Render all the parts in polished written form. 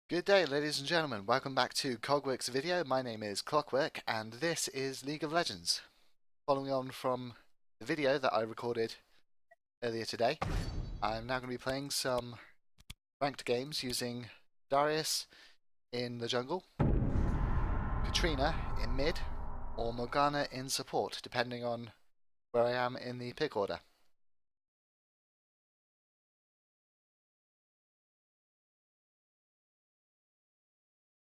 Good day, ladies and gentlemen. Welcome back to Kogwerks video. My name is Clockwork, and this is League of Legends. Following on from the video that I recorded earlier today, I'm now going to be playing some ranked games using Darius in the jungle, Katrina in mid, or Morgana in support, depending on where I am in the pick order.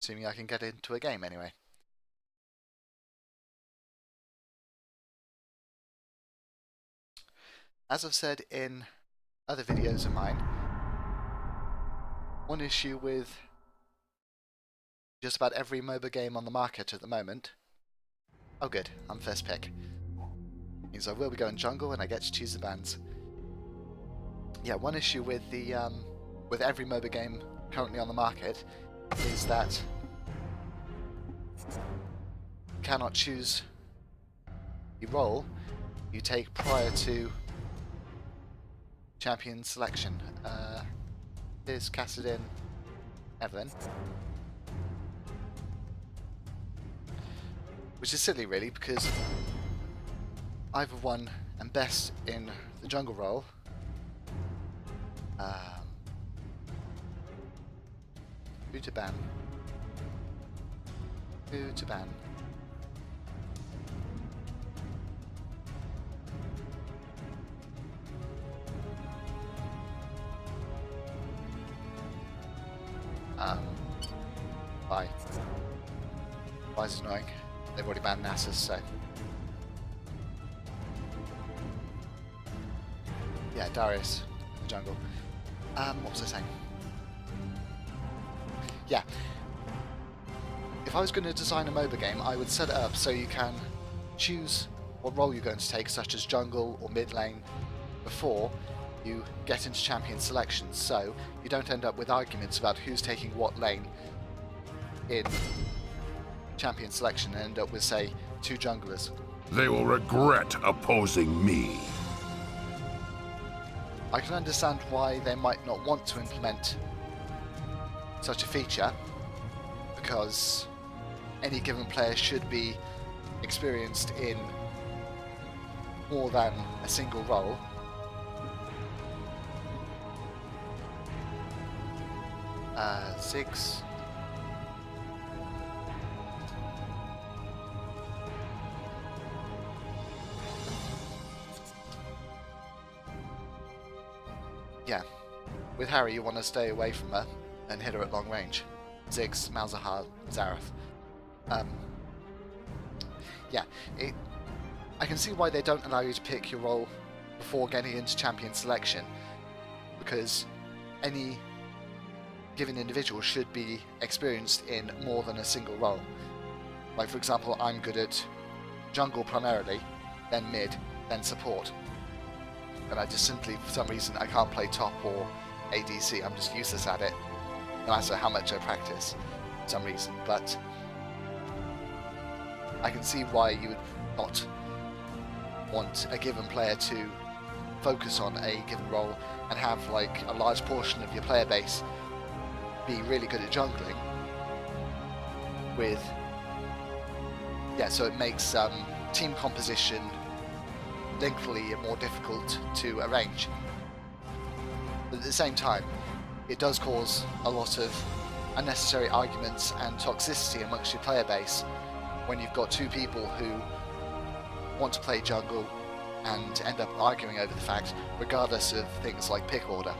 Assuming I can get into a game anyway. As I've said in other videos of mine, one issue with just about every MOBA game on the market at the moment... Oh good, I'm first pick. Means I will be going jungle and I get to choose the bans. Yeah, one issue with the with every MOBA game currently on the market is that you cannot choose the role you take prior to champion selection. Here's Cassidin Evelyn. Which is silly really, because either one and best in the jungle role. Who to ban? Who to ban? Bye. Bye's annoying. They've already banned Nasus, so... Yeah, Darius in the jungle. What was I saying? Yeah. If I was going to design a MOBA game, I would set it up so you can choose what role you're going to take, such as jungle or mid lane, before you get into champion selections, so you don't end up with arguments about who's taking what lane in champion selection and end up with, say, two junglers. They will regret opposing me. I can understand why they might not want to implement such a feature, because any given player should be experienced in more than a single role. Ziggs. Yeah, with Harry you want to stay away from her and hit her at long range. Ziggs, Malzahar, Zareth. Yeah, I can see why they don't allow you to pick your role before getting into champion selection, because any given individual should be experienced in more than a single role. Like for example, I'm good at jungle primarily, then mid, then support. And I just simply, for some reason, I can't play top or ADC. I'm just useless at it, no matter how much I practice, for some reason. But I can see why you would not want a given player to focus on a given role and have like a large portion of your player base be really good at jungling. With so it makes team composition lengthily more difficult to arrange. But at the same time, it does cause a lot of unnecessary arguments and toxicity amongst your player base when you've got two people who want to play jungle and end up arguing over the fact, regardless of things like pick order.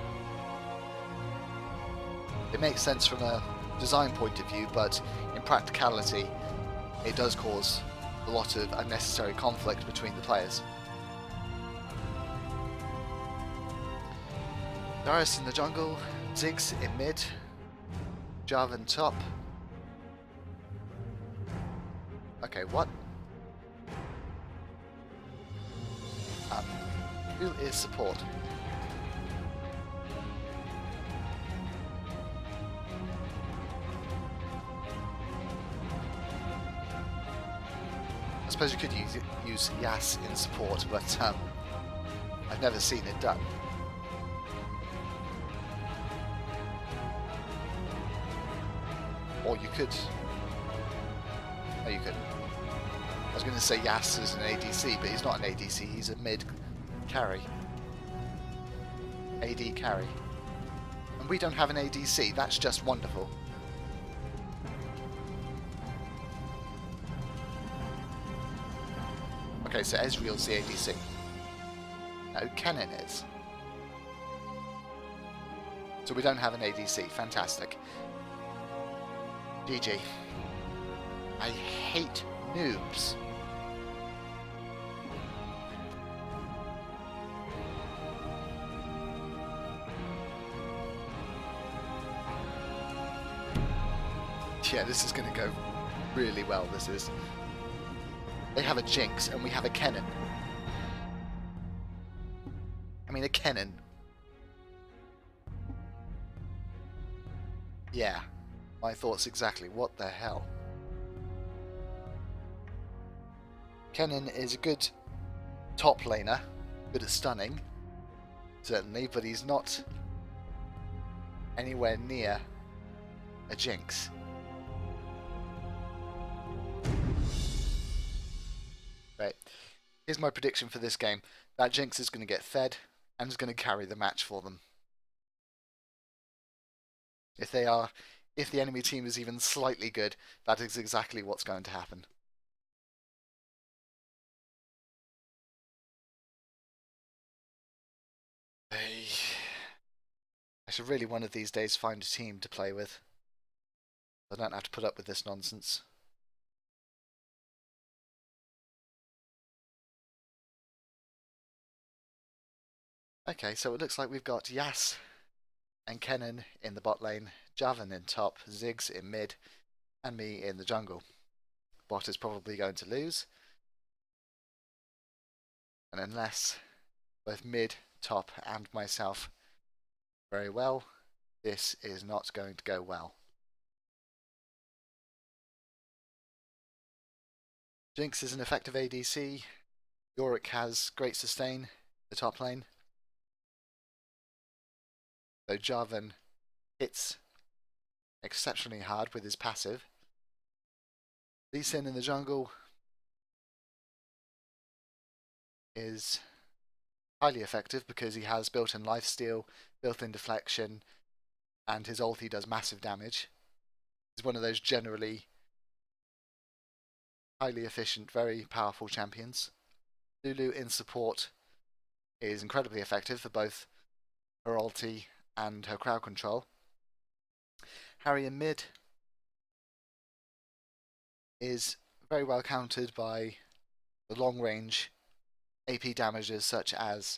It makes sense from a design point of view, but in practicality it does cause a lot of unnecessary conflict between the players. Darius in the jungle, Ziggs in mid, Jarvan top. Okay, what? Who is support? I suppose you could use Yas in support, but I've never seen it done. Or you could... No, you couldn't. I was going to say Yas is an ADC, but he's not an ADC, he's a mid carry. AD carry. And we don't have an ADC, that's just wonderful. Okay, so Ezreal's the ADC. No, Kennen is. So we don't have an ADC, fantastic. GG. I hate noobs. Yeah, this is going to go really well, this is. They have a Jinx and we have a Kennen. I mean, a Kennen. Yeah, my thoughts exactly. What the hell? Kennen is a good top laner, good at stunning, certainly, but he's not anywhere near a Jinx. Right, here's my prediction for this game. That Jinx is going to get fed and is going to carry the match for them. If the enemy team is even slightly good, that is exactly what's going to happen. I should really one of these days find a team to play with. I don't have to put up with this nonsense. Okay, so it looks like we've got Yas and Kennen in the bot lane, Javan in top, Ziggs in mid, and me in the jungle. Bot is probably going to lose. And unless both mid, top, and myself very well, this is not going to go well. Jinx is an effective ADC. Yorick has great sustain, the top lane. So Javan hits exceptionally hard with his passive. Lee Sin in the jungle is highly effective because he has built-in lifesteal, built-in deflection, and his ulti does massive damage. He's one of those generally highly efficient, very powerful champions. Lulu in support is incredibly effective for both her ulti and her crowd control. Harry in mid is very well countered by the long-range AP damages such as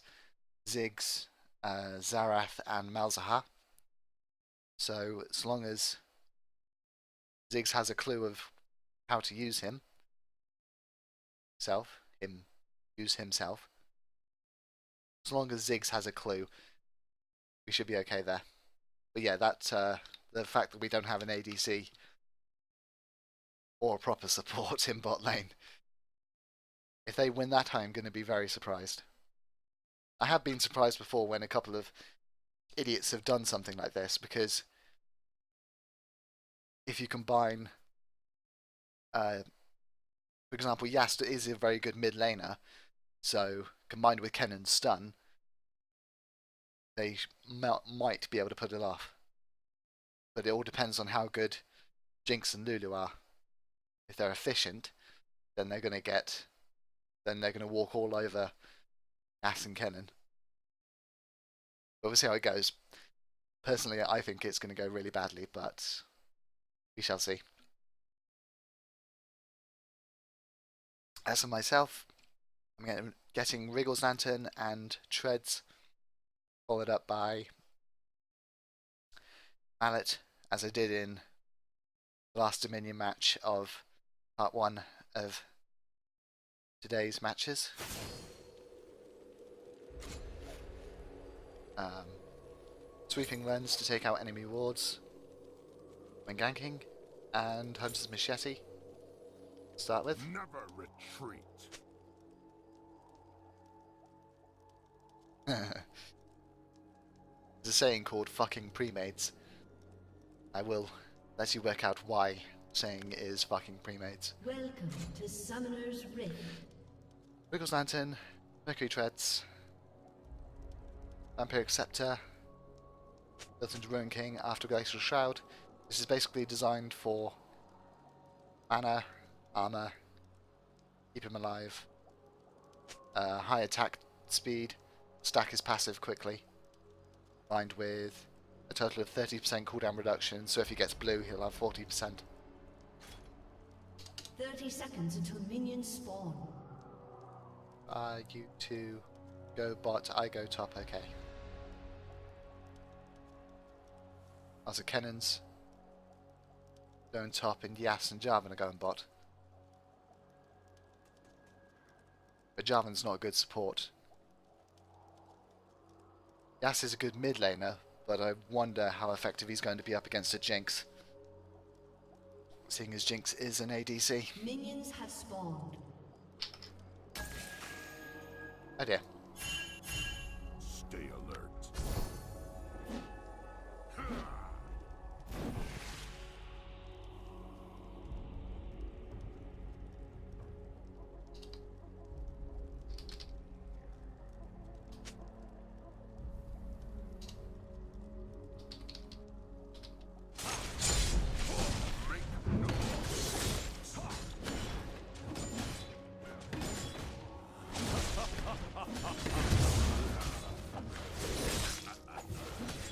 Ziggs, Xerath, and Malzahar. So as long as Ziggs has a clue of how to use use himself. As long as Ziggs has a clue, we should be okay there. But yeah, that the fact that we don't have an ADC or proper support in bot lane, if they win that, I'm going to be very surprised. I have been surprised before when a couple of idiots have done something like this, because if you combine, for example, Yasta is a very good mid laner, so combined with Kennen's stun, they might be able to put it off. But it all depends on how good Jinx and Lulu are. If they're efficient, then they're going to walk all over Ass and Kennen. But we'll see how it goes. Personally, I think it's going to go really badly, but we shall see. As for myself, I'm getting Wriggle's Lantern and Treads, followed up by Mallet, as I did in the last Dominion match of part 1 of today's matches. Sweeping Lens to take out enemy wards when ganking, and Hunter's Machete to start with. Never retreat. There's a saying called fucking pre-mades. I will lets you work out why saying is fucking pre-made. Welcome to Summoner's Rift. Wiggles Lantern, Mercury Treads, Vampiric Scepter, built into Ruin King after Glacial Shroud. This is basically designed for mana, armor, keep him alive, high attack speed, stack his passive quickly, combined with a total of 30% cooldown reduction, so if he gets blue he'll have 40%. 30 seconds until minions spawn. You two go bot, I go top, okay. Also Kennon's going top, and Yas and Jarvan are going bot. But Jarvan's not a good support. Yas is a good mid laner, but I wonder how effective he's going to be up against a Jinx. Seeing as Jinx is an ADC. Minions have spawned. Oh dear. Stay alert.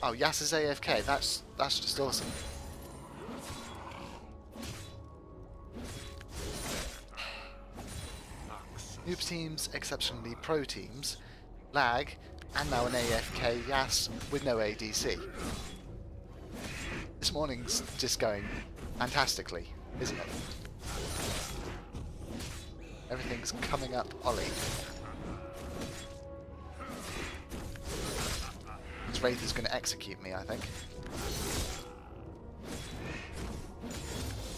Oh, Yas is AFK. That's just awesome. Noob teams, exceptionally pro teams, lag, and now an AFK Yas with no ADC. This morning's just going fantastically, isn't it? Everything's coming up Ollie. This Wraith is going to execute me, I think.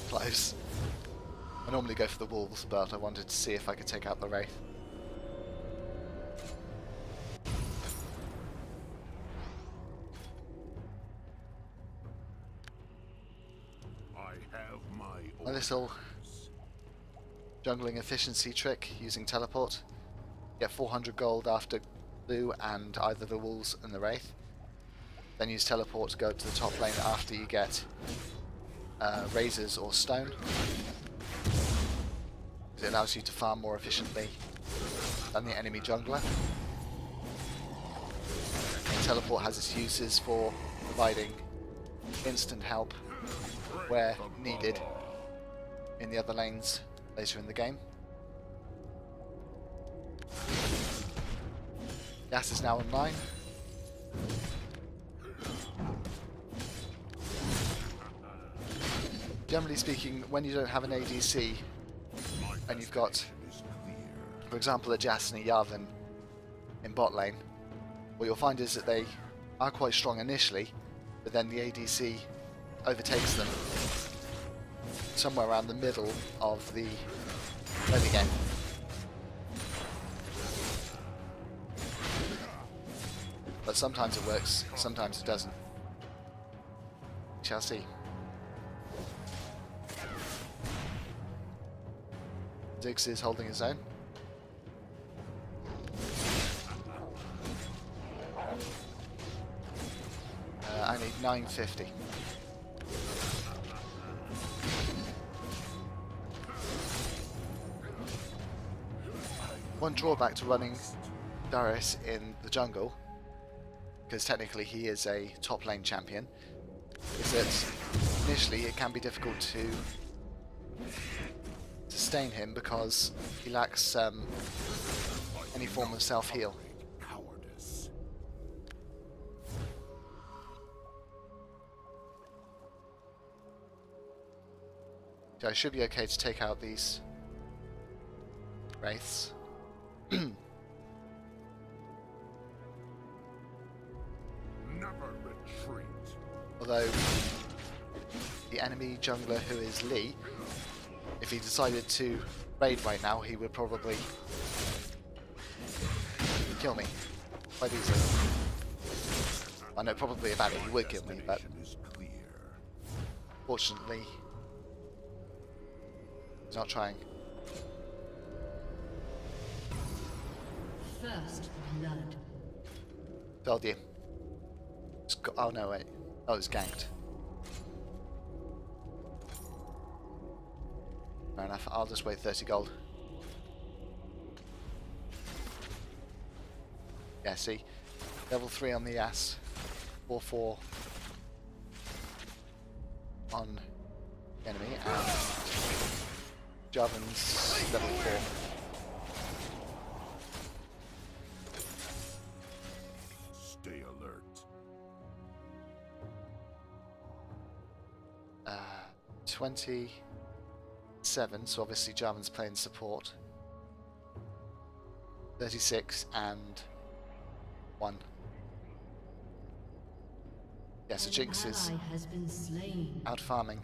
Close. I normally go for the wolves, but I wanted to see if I could take out the Wraith. I have my A little jungling efficiency trick using teleport. Get 400 gold after blue and either the wolves and the Wraith. Then use teleport to go to the top lane after you get razors or stone. It allows you to farm more efficiently than the enemy jungler. And teleport has its uses for providing instant help where needed in the other lanes later in the game. Gas is now online. Generally speaking, when you don't have an ADC and you've got, for example, a Jas and a Yavin in bot lane, what you'll find is that they are quite strong initially, but then the ADC overtakes them somewhere around the middle of the early game. But sometimes it works, sometimes it doesn't. We shall see. Ziggs is holding his own. I need 950. One drawback to running Darius in the jungle, because technically he is a top lane champion, is that initially it can be difficult to sustain him because he lacks any form of self-heal. So I should be okay to take out these wraiths. Never retreat. Although the enemy jungler, who is Lee, if he decided to raid right now, he would probably kill me quite easily. I know probably about it, he would kill me, but Fortunately, he's not trying. First blood. Told you. Oh no, wait. Oh, it's ganked. Fair enough, I'll just wait 30 gold. Yeah, see? Level 3 on the ass. 4-4 on the enemy, and Jarvan's level 4. Stay alert. 27, so obviously Jarvan's playing support. 36 and 1. Yeah, so Jinx is Has been slain. out farming.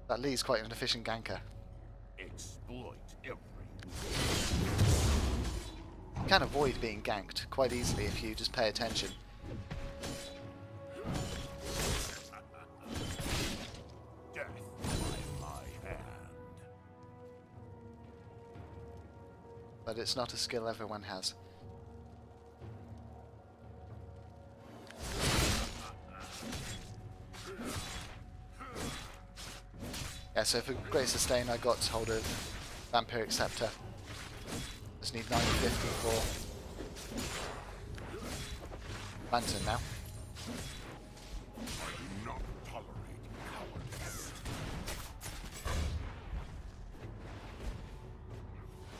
That Lee's quite an efficient ganker. Exploit every You can avoid being ganked quite easily if you just pay attention. death by my hand. But it's not a skill everyone has. Yeah, so for Great Sustain I got hold of Vampiric Scepter. Just need 950 for Lantern now. I do not tolerate cowardice.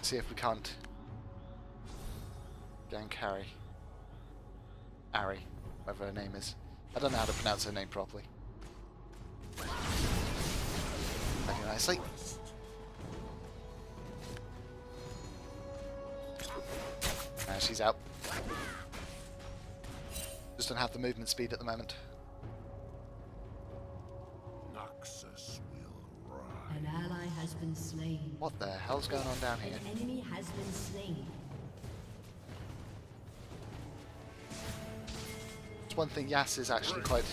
See if we can't gank Harry. Ari, whatever her name is. I don't know how to pronounce her name properly. Very nicely. And she's out. Just don't have the movement speed at the moment. Noxus will rise. An ally has been slain. What the hell's going on down here? An enemy has been slain. It's one thing Yas is actually quite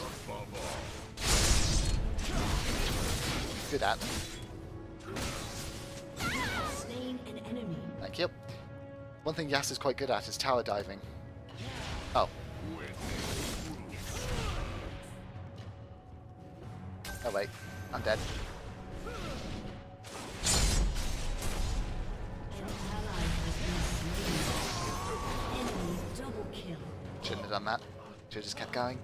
good at. Slain an enemy. Thank you. One thing Yas is quite good at is tower diving. Oh. Oh wait, I'm dead. An ally has been slain. Enemy double kill. Shouldn't have done that. Should have just kept going.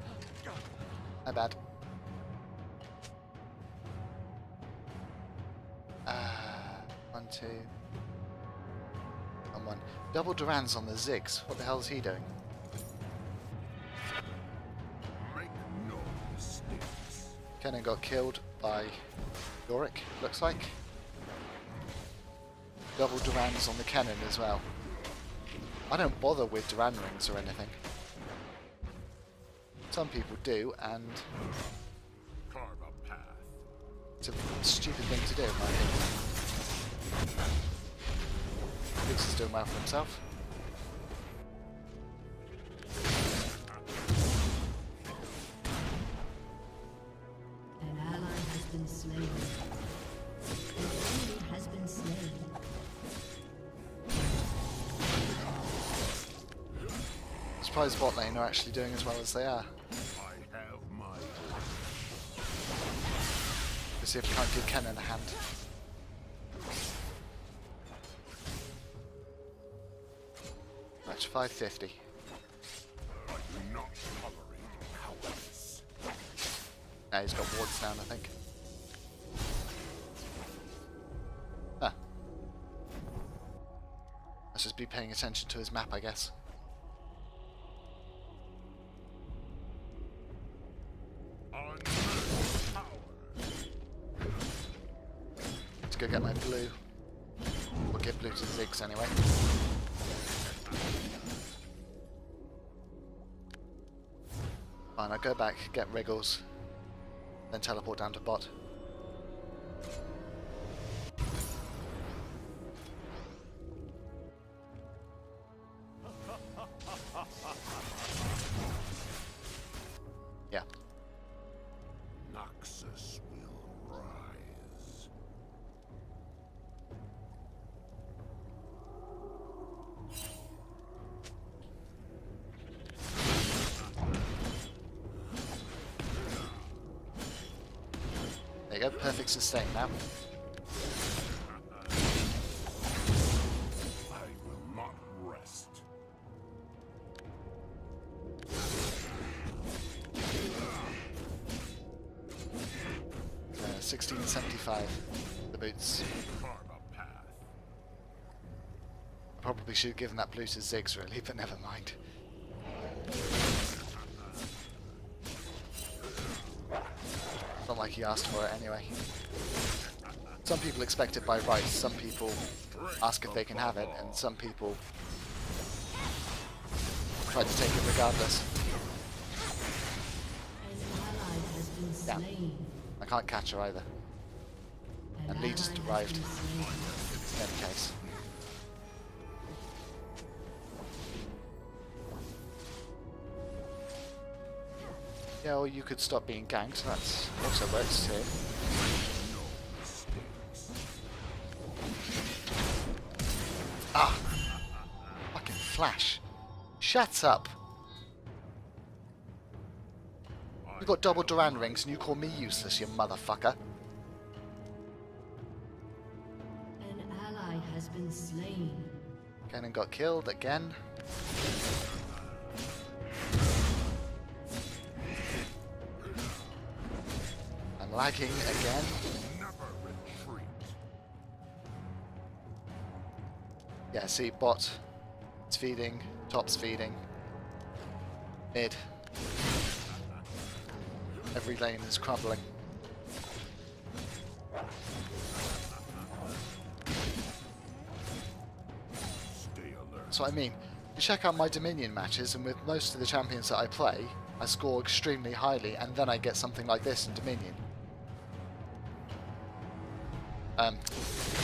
My bad. One, two. And one. Double Duran's on the Ziggs. What the hell is he doing? Make no mistakes. Kennen got killed by Yorick, looks like. Double Duran's on the Kennen as well. I don't bother with Duran rings or anything. Some people do, and Carve a path. it's a stupid thing to do, in my opinion. Dix is doing well for himself. An ally has been slain. An enemy has been slain. I'm surprised bot lane are actually doing as well as they are. I have my Let's see if we can't give Kennen a hand. Match 550. I do not tolerate cowardice. Now he's got wards down, I think. Ah. Let's just be paying attention to his map, I guess. On power. Let's go get my blue. We'll get blue to Ziggs anyway. Fine, I'll go back, get Wriggles, then teleport down to bot. Yeah. Noxus will There you go, perfect sustain now. I will not rest. 1675, the boots. Carve a path. Probably should have given that blue to Ziggs really, but never mind. Not like he asked for it anyway. Some people expect it by rights, some people ask if they can have it, and some people try to take it regardless. An ally has been Yeah. slain. I can't catch her either, An and Lee just ally has arrived been slain. in any case. Yeah, or you could stop being ganked, that also works too. Ah! Fucking flash. Shut up! You got double Duran rings and you call me useless, you motherfucker. An ally has been slain. Cannon got killed again. I'm lagging again. Never retreat. Yeah, see, bot. It's feeding. Top's feeding. Mid. Every lane is crumbling. Stay alert. That's what I mean. You check out my Dominion matches, and with most of the champions that I play, I score extremely highly, and then I get something like this in Dominion.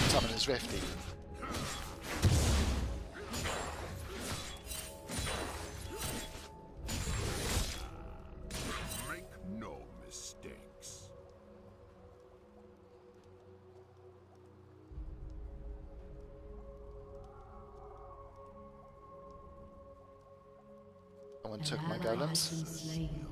Summoner's Rifty. Make no mistakes. Someone An took my ally has golems. been slain.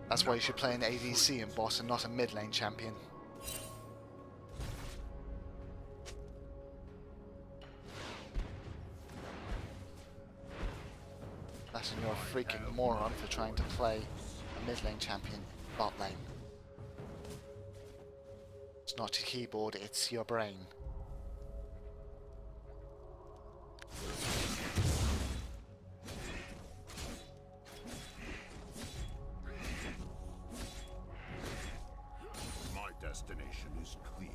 That's why you should play an ADC and boss and not a mid lane champion. That and you're a freaking moron for trying to play a mid lane champion bot lane. It's not your keyboard, it's your brain. My destination is clear.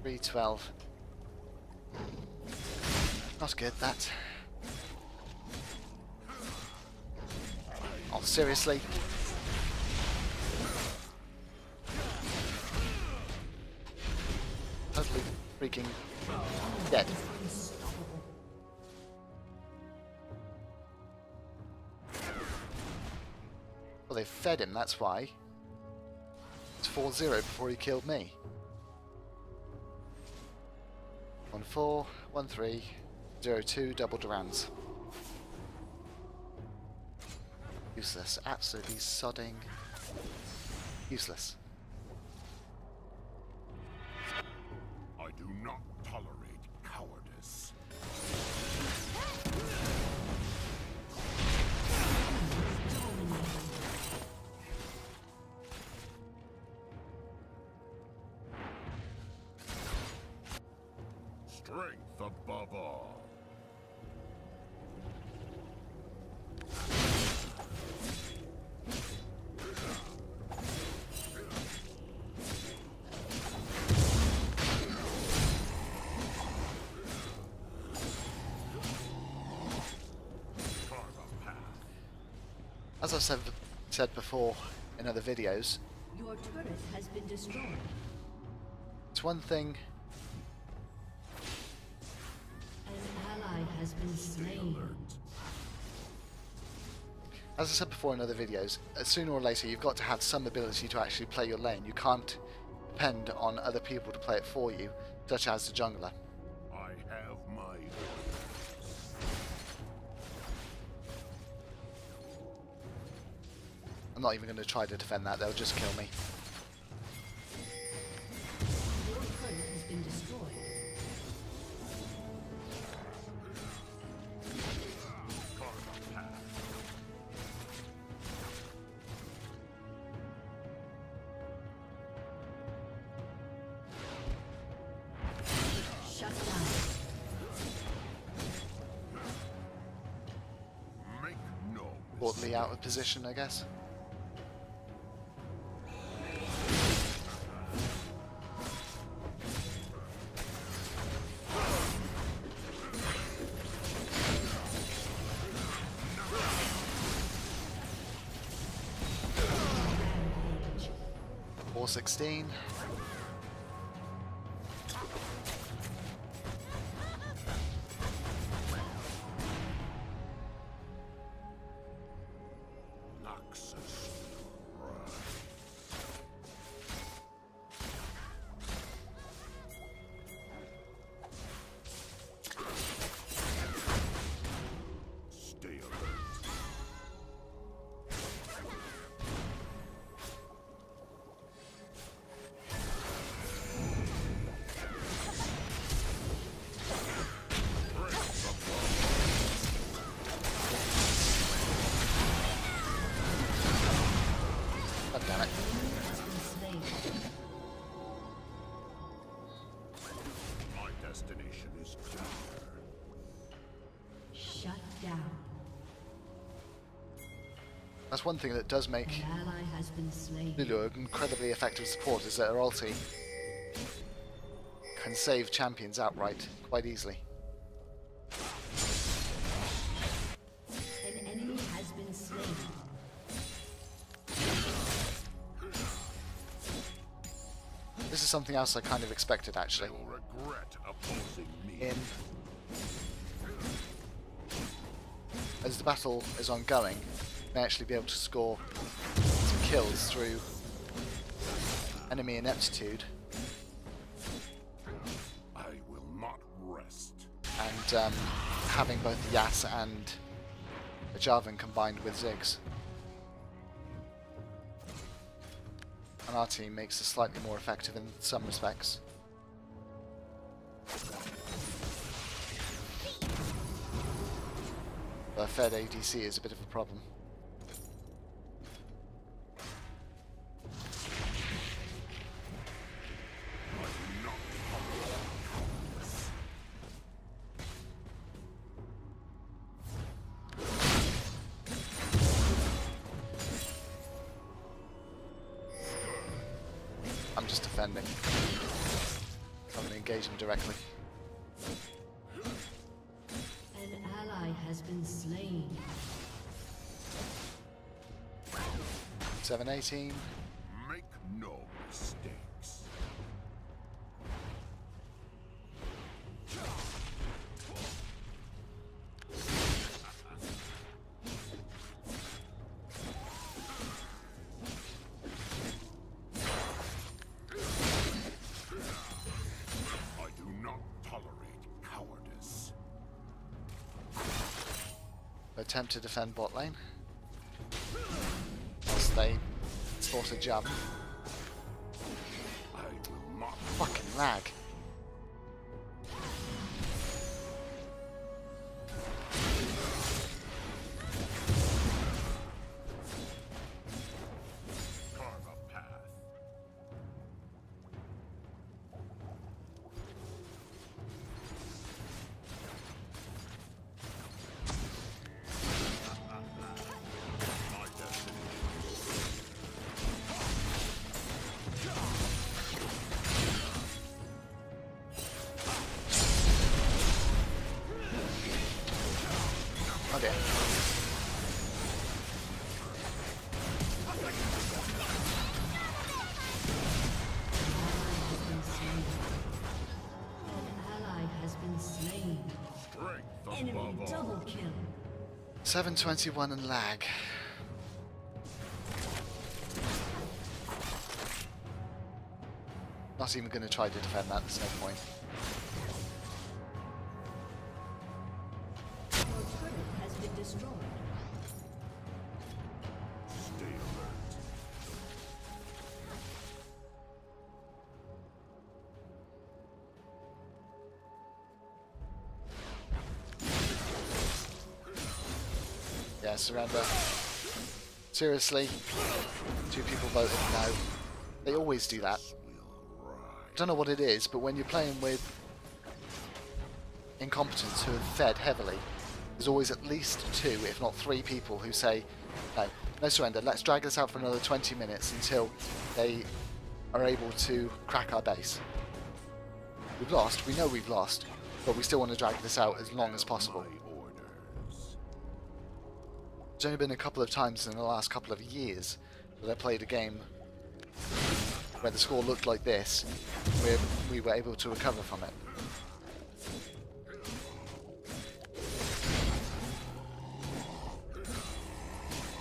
312. Not good, that. Oh, seriously? Totally freaking dead. Well, they fed him, that's why. It's 4-0 before he killed me. 1-4, 1-3, 0-2, double Durans. Useless, absolutely sodding useless. I do not tolerate cowardice. Strength above all. Carve a path. As I've said before in other videos, Your turret has been destroyed. it's one thing An ally has been slain. as I said before in other videos, sooner or later you've got to have some ability to actually play your lane. You can't depend on other people to play it for you, such as the jungler. I have my orders. I'm not even going to try to defend that, they'll just kill me. Your turret has been destroyed. Carve a path. Shut down. Make no Brought Lee out of position, I guess. Rampage. 416. Noxus. Run. Stay alert. Break the God damn it. Has been slain. My destination is clear. Shut down. That's one thing that does make An ally has been slain. Lulu an incredibly effective support, is that her ulti can save champions outright quite easily. An enemy has been slain. This is something else I kind of expected actually. You'll regret opposing me. In as the battle is ongoing, you may actually be able to score some kills through enemy ineptitude I will not rest. and having both the Yas and the Jarvan combined with Ziggs. And our team makes it slightly more effective in some respects. But a fed ADC is a bit of a problem. I do not tolerate cowardice. I'm just defending. I'm going to engage him directly. An ally has been slain. 718. Make no mistakes. I do not tolerate cowardice. Attempt to defend bot lane. Whilst they force a jump. I will not Fucking lag. carve a path. My destiny. Oh dear. An ally has been slain. Strength Enemy above all. double kill. 721 and lag. Not even going to try to defend that, there's no point. Your turret has been destroyed. Stay alert. Yeah, surrender. Seriously? 2 people voted no. They always do that. I don't know what it is, but when you're playing with incompetents who have fed heavily, there's always at least 2, if not 3 people who say, no, no surrender, let's drag this out for another 20 minutes until they are able to crack our base. We've lost, we know we've lost, but we still want to drag this out as long as possible. There's only been a couple of times in the last couple of years that I played a game where the score looked like this, where we were able to recover from it.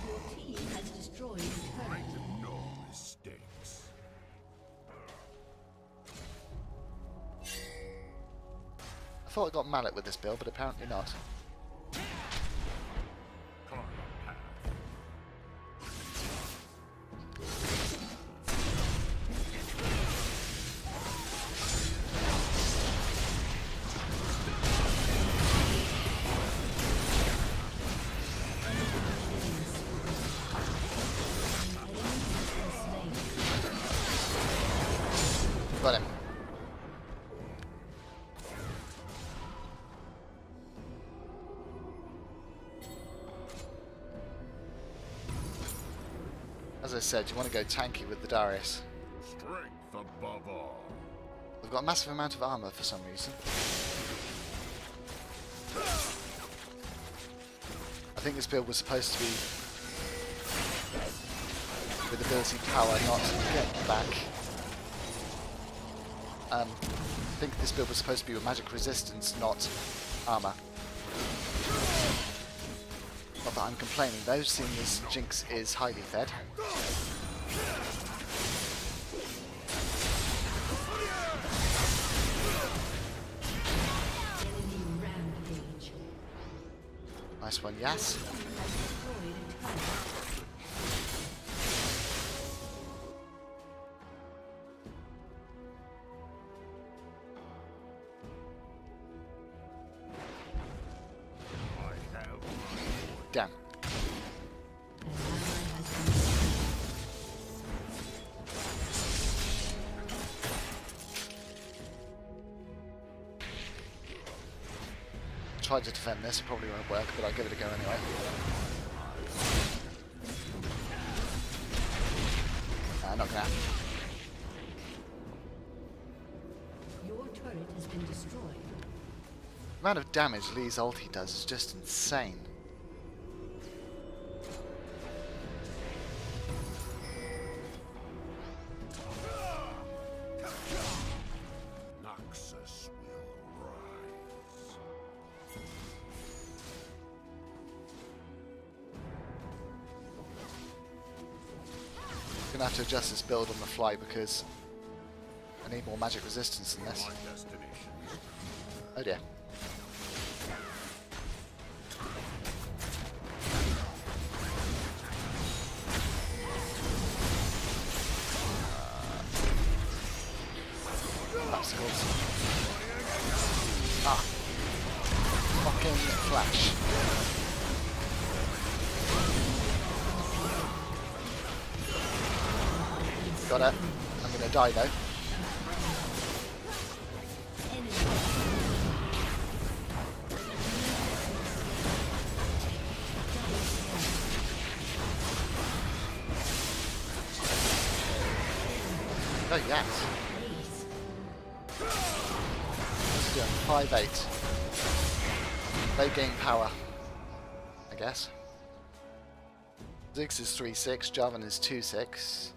Your team has destroyed a turret. No mistakes. I thought I got mallet with this build, but apparently not. Karma path. Got him. As I said, you want to go tanky with the Darius. Strength above all. We've got a massive amount of armor for some reason. I think this build was supposed to be with ability power, not get back. I think this build was supposed to be with magic resistance, not armor. Not that I'm complaining though, seeing as Jinx is highly fed. Enemy rampage. Nice one, yes. Has destroyed a turret. I have Damn. An ally has been Tried to defend this, it probably won't work, but I'll give it a go anyway. Not gonna happen. Your turret has been destroyed. The amount of damage Lee's ulti does is just insane. Noxus will rise. Gonna have to adjust this build on the fly because I need more magic resistance than this. My destination. Oh dear. Obstacles. Ah. Fucking flash. Got it. I'm gonna die though. Oh yes. What's he doing? 5'8". They gain power, I guess. Ziggs is 3'6", Jarvan is 2'6",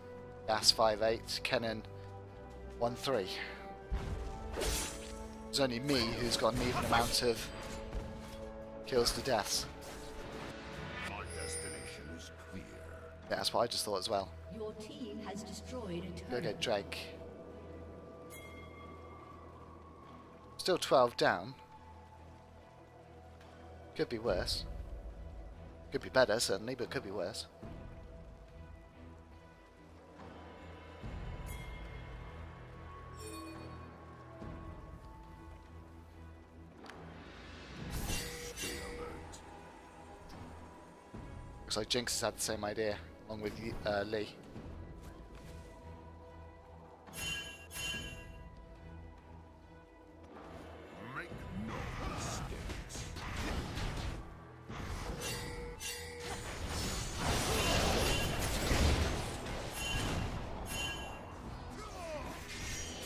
Gas 5'8", Kennen 1'3". There's only me who's got an even amount of kills to deaths. My destination is clear. Yeah, that's what I just thought as well. Your team has destroyed a Go turret. get Drake. Still 12 down. Could be worse. Could be better, certainly, but could be worse. Looks like Jinx has had the same idea, along with Lee. Make no mistakes.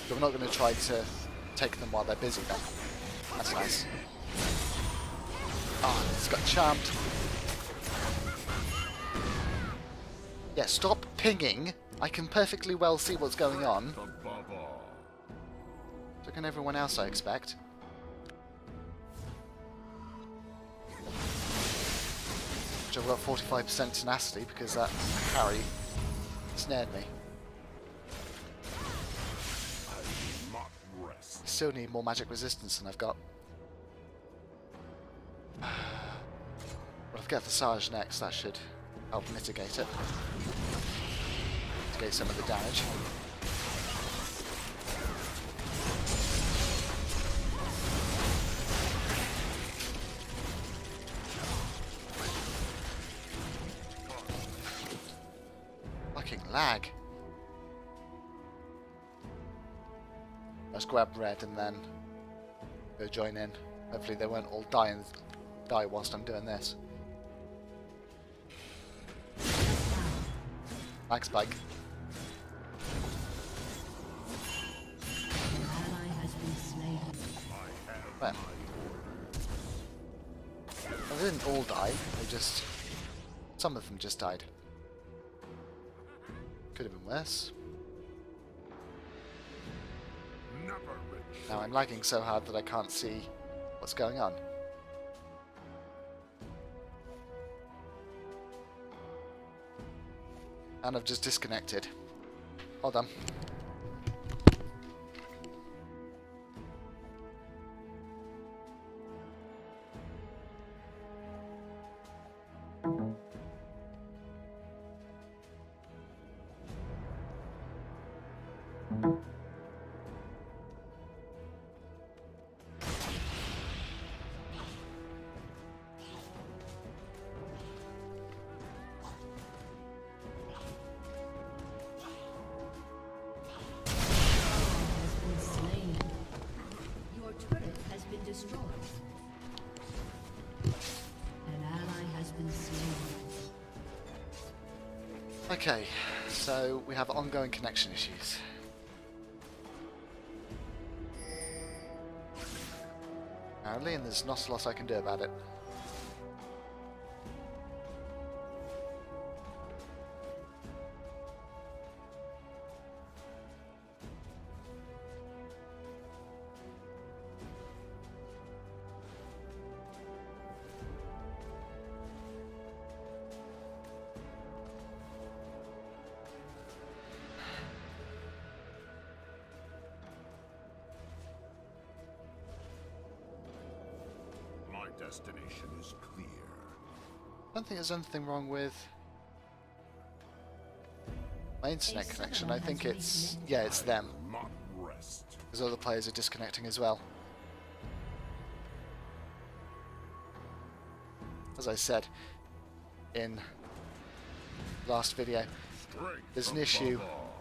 So we're not going to try to take them while they're busy then. That's nice. Oh, it's got charmed. Yeah, stop pinging. I can perfectly well see what's going on. Above all. So can everyone else, I expect. Which I've got 45% tenacity because that parry snared me. I will not rest. Still need more magic resistance than I've got. Well, I've got Visage next, that should help mitigate it. Mitigate some of the damage. Fucking lag. Let's grab red and then go join in. Hopefully they won't all die whilst I'm doing this. Lag spike. An ally has been slain. Where? Well, they didn't all die. They just... Some of them just died. Could have been worse. Never rich. Now I'm lagging so hard that I can't see what's going on. And I've just disconnected. Hold on. Your turret has been destroyed. An ally has been slain. Okay, so we have ongoing connection issues. Apparently, and there's not a lot I can do about it. My destination is clear. I don't think there's anything wrong with my internet connection. I think it's... yeah, it's them. Not rest. Because other players are disconnecting as well. As I said in last video, Strength there's an above issue all.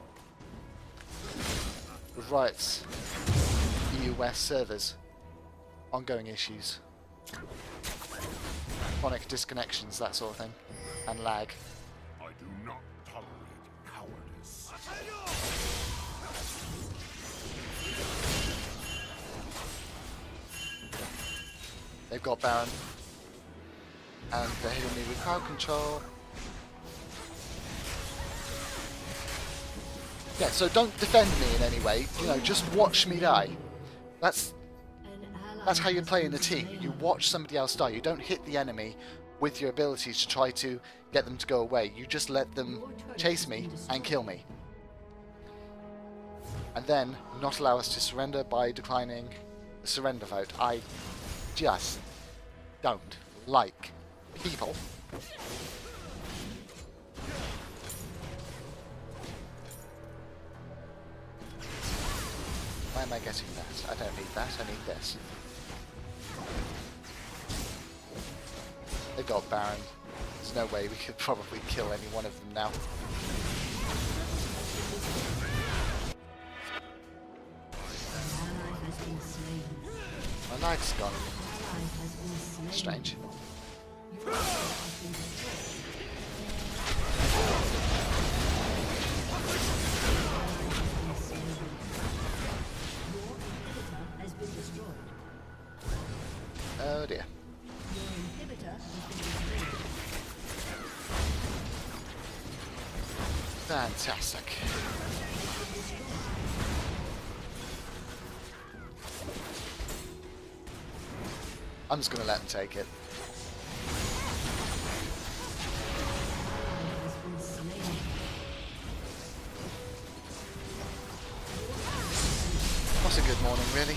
with Riot's DUS servers. Ongoing issues. Chronic disconnections, that sort of thing. And lag. I do not tolerate cowardice. They've got Baron. And they're hitting me with crowd control. Yeah, so don't defend me in any way. You know, just watch me die. That's how you play in a team. You watch somebody else die. You don't hit the enemy with your abilities to try to get them to go away. You just let them chase me and kill me. And then not allow us to surrender by declining surrender vote. I just don't like people. Why am I getting that? I don't need that, I need this. They got Baron. There's no way we could probably kill any one of them now. My light's gone. Strange. Oh dear. Fantastic. I'm just gonna let them take it. What's a good morning, really?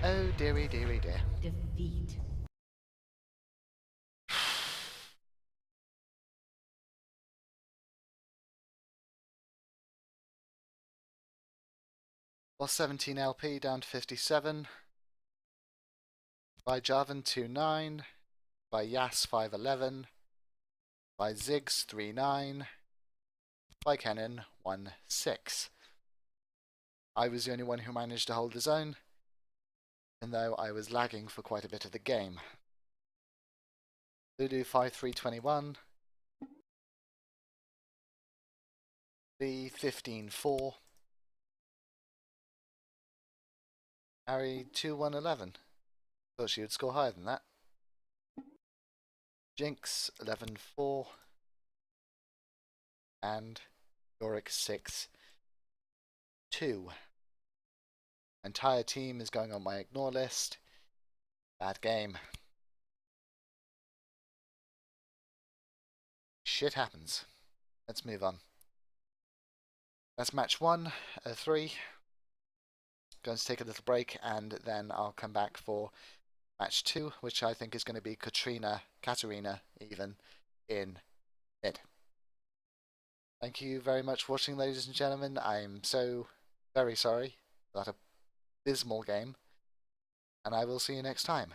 Oh dearie dearie dear. Defeat. Lost 17 LP down to 57. By Jarvan 2-9. By Yas 5-11. By Ziggs 3-9. By Kennen 1-6. I was the only one who managed to hold the zone, even though I was lagging for quite a bit of the game. Lulu 5-3-21. B 15-4. Harry 2-1-11. Thought she would score higher than that. Jinx 11-4. And Yorick 6-2. Entire team is going on my ignore list. Bad game. Shit happens. Let's move on. That's match 1 of 3. Going to take a little break and then I'll come back for match 2, which I think is going to be Katarina even, in mid. Thank you very much for watching, ladies and gentlemen. I'm so very sorry for that abysmal game, and I will see you next time.